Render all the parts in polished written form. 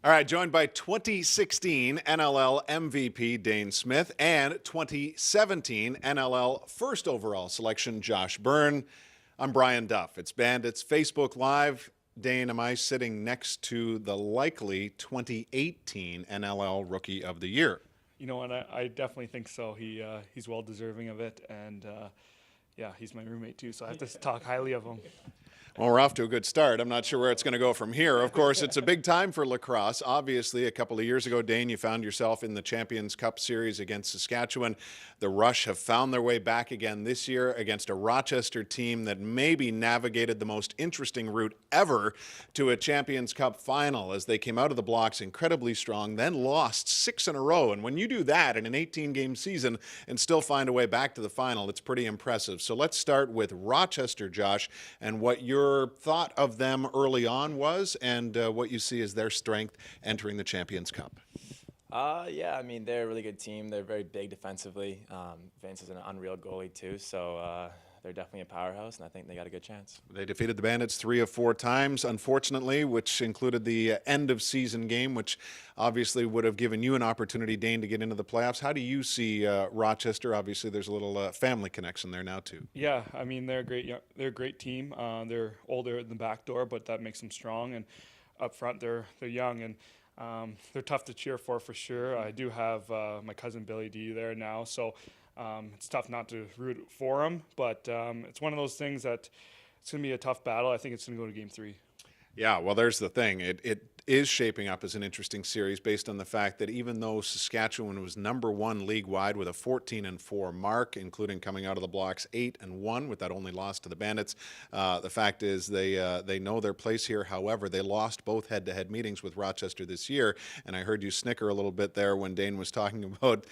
All right, joined by 2016 NLL MVP Dhane Smith and 2017 NLL first overall selection Josh Byrne. I'm Brian Duff. It's Bandits Facebook Live. Dhane, am I sitting next to the likely 2018 NLL Rookie of the Year? You know what? I definitely think so. He's well deserving of it, and yeah, he's my roommate too, so I have to talk highly of him. Well, we're off to a good start. I'm not sure where it's going to go from here. Of course, it's a big time for lacrosse. Obviously, a couple of years ago, Dhane, you found yourself in the Champions Cup series against Saskatchewan. The Rush have found their way back again this year against a Rochester team that maybe navigated the most interesting route ever to a Champions Cup final as they came out of the blocks incredibly strong, then lost 6 in a row. And when you do that in an 18-game season and still find a way back to the final, it's pretty impressive. So let's start with Rochester, Josh, and what your thought of them early on was and what you see as their strength entering the Champions Cup. Yeah, I mean, they're a really good team. They're very big defensively. Vince is an unreal goalie, too, so they're definitely a powerhouse, and I think they got a good chance. They defeated the Bandits 3 of 4 times, unfortunately, which included the end-of-season game, which obviously would have given you an opportunity, Dhane, to get into the playoffs. How do you see Rochester? Obviously, there's a little family connection there now, too. Yeah, I mean, they're a great team. They're older in the back door, but that makes them strong, and up front, they're young, and they're tough to cheer for sure. I do have my cousin Billy D there now, so it's tough not to root for him, but it's one of those things that it's going to be a tough battle. I think it's going to go to Game 3. Yeah, well, there's the thing. It is shaping up as an interesting series based on the fact that even though Saskatchewan was #1 league-wide with a 14-4 mark, including coming out of the blocks 8-1 with that only loss to the Bandits, the fact is they know their place here. However, they lost both head-to-head meetings with Rochester this year, and I heard you snicker a little bit there when Dhane was talking about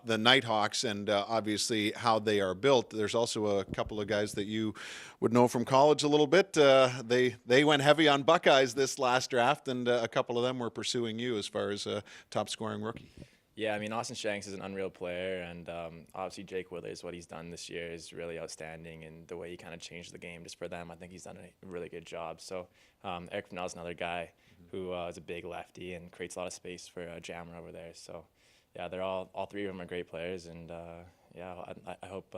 the Nighthawks and obviously how they are built. There's also a couple of guys that you would know from college a little bit. They went heavy on Buckeyes this last draft, and a couple of them were pursuing you as far as top scoring rookie. Yeah, I mean, Austin Shanks is an unreal player, and obviously Jake Withers, what he's done this year is really outstanding, and the way he kind of changed the game just for them, I think he's done a really good job. So Eric Fennell's another guy who is a big lefty and creates a lot of space for Jammer over there. So yeah, they're all three of them are great players, and yeah, I hope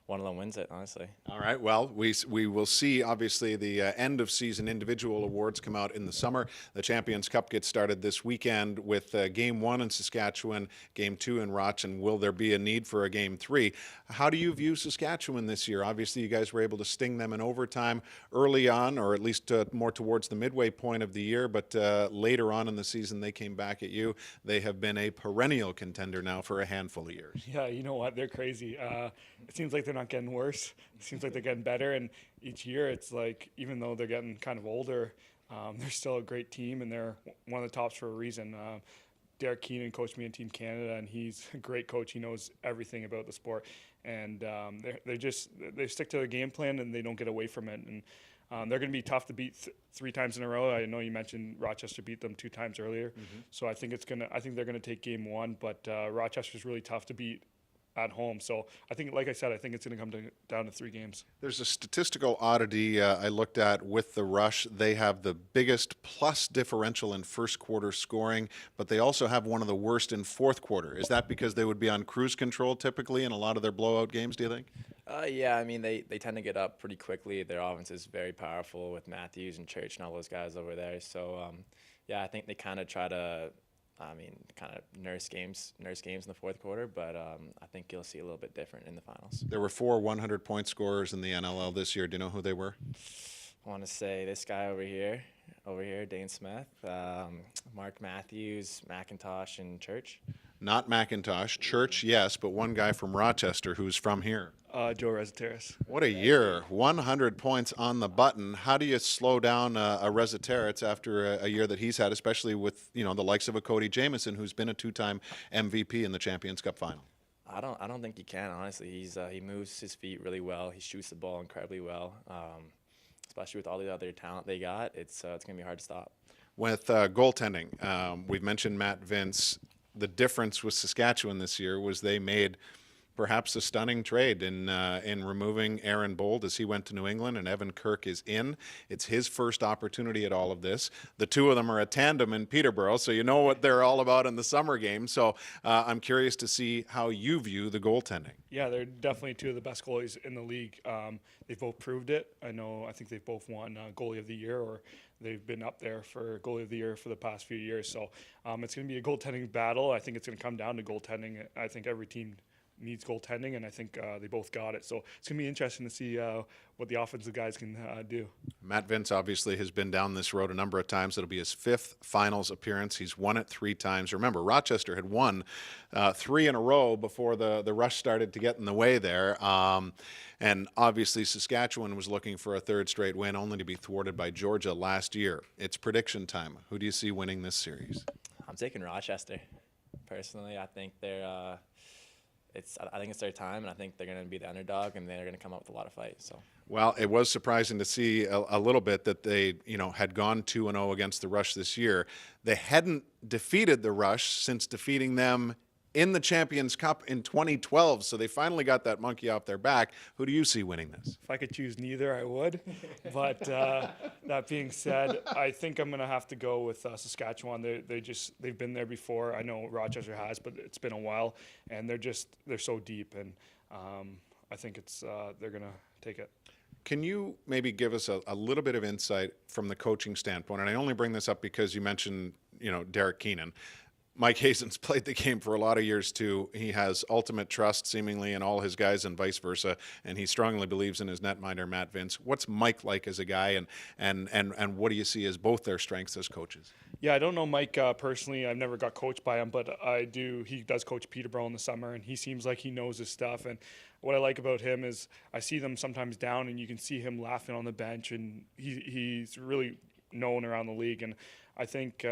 one of them wins it, honestly. All right. Well, we will see, obviously, the end-of-season individual awards come out in the summer. The Champions Cup gets started this weekend with Game 1 in Saskatchewan, Game 2 in Roch, and will there be a need for a Game 3? How do you view Saskatchewan this year? Obviously, you guys were able to sting them in overtime early on, or at least more towards the midway point of the year, but later on in the season, they came back at you. They have been a perennial contender now for a handful of years. Yeah, you know what? They're crazy. It seems like they're not getting worse. It seems like they're getting better, and each year it's like even though they're getting kind of older, they're still a gre't team, and they're one of the tops for a reason. Derek Keenan coached me in Team Canada, and he's a great coach. He knows everything about the sport, and they stick to their game plan and they don't get away from it. And they're going to be tough to beat 3 times in a row. I know you mentioned Rochester beat them 2 times earlier, so I think they're going to take Game 1, but Rochester's really tough to beat at home. So I think, like I said, I think it's going to come down to 3 games. There's a statistical oddity I looked at with the Rush. They have the biggest plus differential in first quarter scoring, but they also have one of the worst in fourth quarter. Is that because they would be on cruise control typically in a lot of their blowout games, do you think? Yeah, I mean, they tend to get up pretty quickly. Their offense is very powerful with Matthews and Church and all those guys over there. So, yeah, I think they kind of try to kind of nurse games in the fourth quarter, but I think you'll see a little bit different in the finals. There were 4 100-point scorers in the NLL this year. Do you know who they were? I want to say this guy over here, Dhane Smith, Mark Matthews, McIntosh, and Church. Not McIntosh. Church, yes, but one guy from Rochester who's from here. Joe Rezateris. What a year. 100 points on the button. How do you slow down a Rezateris after a year that he's had, especially with the likes of a Cody Jamieson, who's been a 2-time MVP in the Champions Cup final? I don't think he can, honestly. He moves his feet really well. He shoots the ball incredibly well. Especially with all the other talent they got, it's going to be hard to stop. With goaltending, we've mentioned Matt Vince. The difference with Saskatchewan this year was they made perhaps a stunning trade in removing Aaron Bold as he went to New England, and Evan Kirk is in. It's his first opportunity at all of this. The two of them are a tandem in Peterborough, so you know what they're all about in the summer game. So I'm curious to see how you view the goaltending. Yeah, they're definitely two of the best goalies in the league. They've both proved it. I think they've both won goalie of the year, or they've been up there for goalie of the year for the past few years. So it's going to be a goaltending battle. I think it's going to come down to goaltending. I think every team needs goaltending, and I think they both got it. So it's going to be interesting to see what the offensive guys can do. Matt Vince obviously has been down this road a number of times. It'll be his 5th finals appearance. He's won it 3 times. Remember, Rochester had won 3 in a row before the rush started to get in the way there. And obviously Saskatchewan was looking for a 3rd straight win, only to be thwarted by Georgia last year. It's prediction time. Who do you see winning this series? I'm taking Rochester. Personally, I think they're I think it's their time, and I think they're going to be the underdog, and they're going to come up with a lot of fight. So. Well, it was surprising to see a little bit that they, had gone 2-0 against the Rush this year. They hadn't defeated the Rush since defeating them in the Champions Cup in 2012, so they finally got that monkey off their back. Who do you see winning this? If I could choose neither, I would. But that being said, I think I'm going to have to go with Saskatchewan. They've been there before. I know Rochester has, but it's been a while, and they're so deep, and I think they're going to take it. Can you maybe give us a little bit of insight from the coaching standpoint? And I only bring this up because you mentioned, Derek Keenan. Mike Hazen's played the game for a lot of years too. He has ultimate trust seemingly in all his guys and vice versa, and he strongly believes in his netminder Matt Vince. What's Mike like as a guy, and what do you see as both their strengths as coaches? Yeah, I don't know Mike personally. I've never got coached by him, but he does coach Peterborough in the summer, and he seems like he knows his stuff. And what I like about him is I see them sometimes down, and you can see him laughing on the bench, and he's really known around the league. And I think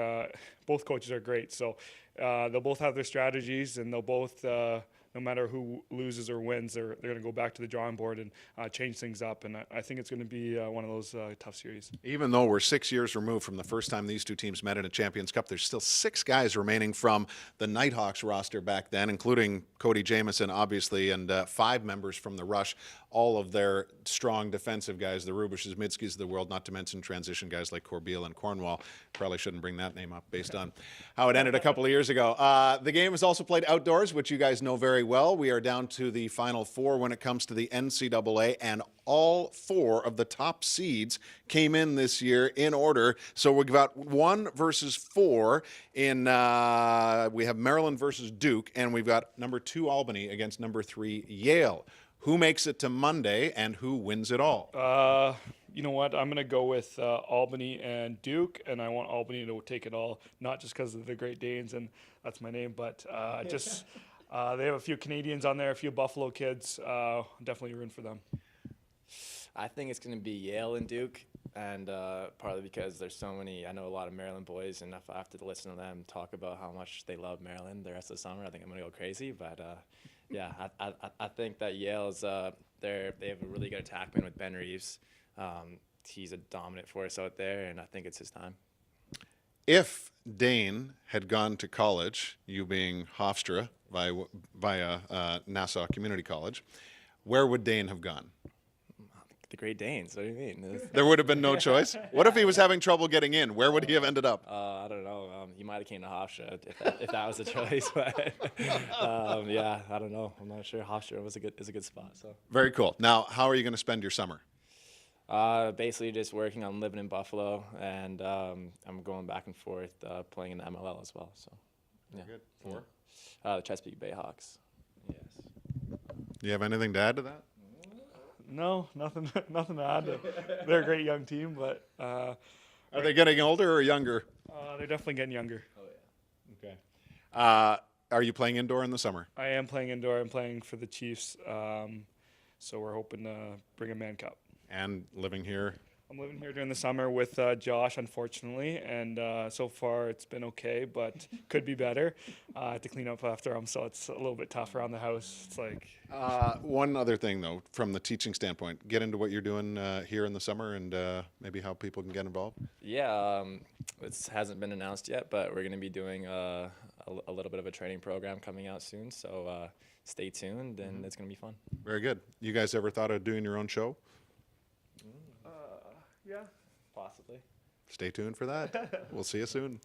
both coaches are great. So they'll both have their strategies, and they'll both, no matter who loses or wins, they're going to go back to the drawing board and change things up. And I think it's going to be one of those tough series. Even though we're 6 years removed from the first time these two teams met in a Champions Cup, there's still 6 guys remaining from the Nighthawks roster back then, including Cody Jamieson, obviously, and 5 members from the Rush. All of their strong defensive guys, the Rubishes, Mitskis of the world, not to mention transition guys like Corbeil and Cornwall. Probably shouldn't bring that name up based on how it ended a couple of years ago. The game is also played outdoors, which you guys know very well. We are down to the Final 4 when it comes to the NCAA, and all 4 of the top seeds came in this year in order. So we've got 1 versus 4 in, we have Maryland versus Duke, and we've got number 2 Albany against number 3 Yale. Who makes it to Monday, and who wins it all? You know what? I'm going to go with Albany and Duke, and I want Albany to take it all, not just because of the Great Danes, and that's my name, but just they have a few Canadians on there, a few Buffalo kids. Definitely root for them. I think it's going to be Yale and Duke, and partly because there's so many. I know a lot of Maryland boys, and if I have to listen to them talk about how much they love Maryland the rest of the summer, I think I'm going to go crazy. But yeah, I think that Yale's they have a really good attackman with Ben Reeves. He's a dominant force out there, and I think it's his time. If Dane had gone to college, you being Hofstra via Nassau Community College, where would Dane have gone? The Great Danes. What do you mean? There would have been no choice. What if he was having trouble getting in? Where would he have ended up? I don't know. He might have came to Hofstra if that was the choice. But yeah, I don't know. I'm not sure. Hofstra is a good spot. So very cool. Now, how are you going to spend your summer? Basically just working on living in Buffalo, and I'm going back and forth playing in the MLL as well. So yeah. Good. For? The Chesapeake Bay Hawks. Yes. Do you have anything to add to that? No, nothing to add. They're a great young team, but are they getting older or younger? They're definitely getting younger. Oh yeah. Okay. Are you playing indoor in the summer? I am playing indoor. I'm playing for the Chiefs, so we're hoping to bring a Man Cup. And living here? I'm living here during the summer with Josh, unfortunately, and so far it's been okay, but could be better. I have to clean up after him, so it's a little bit tough around the house. It's like One other thing, though, from the teaching standpoint, get into what you're doing here in the summer and maybe how people can get involved. Yeah, it hasn't been announced yet, but we're going to be doing a little bit of a training program coming out soon. So stay tuned, and it's going to be fun. Very good. You guys ever thought of doing your own show? yeah. Possibly. Stay tuned for that. We'll see you soon.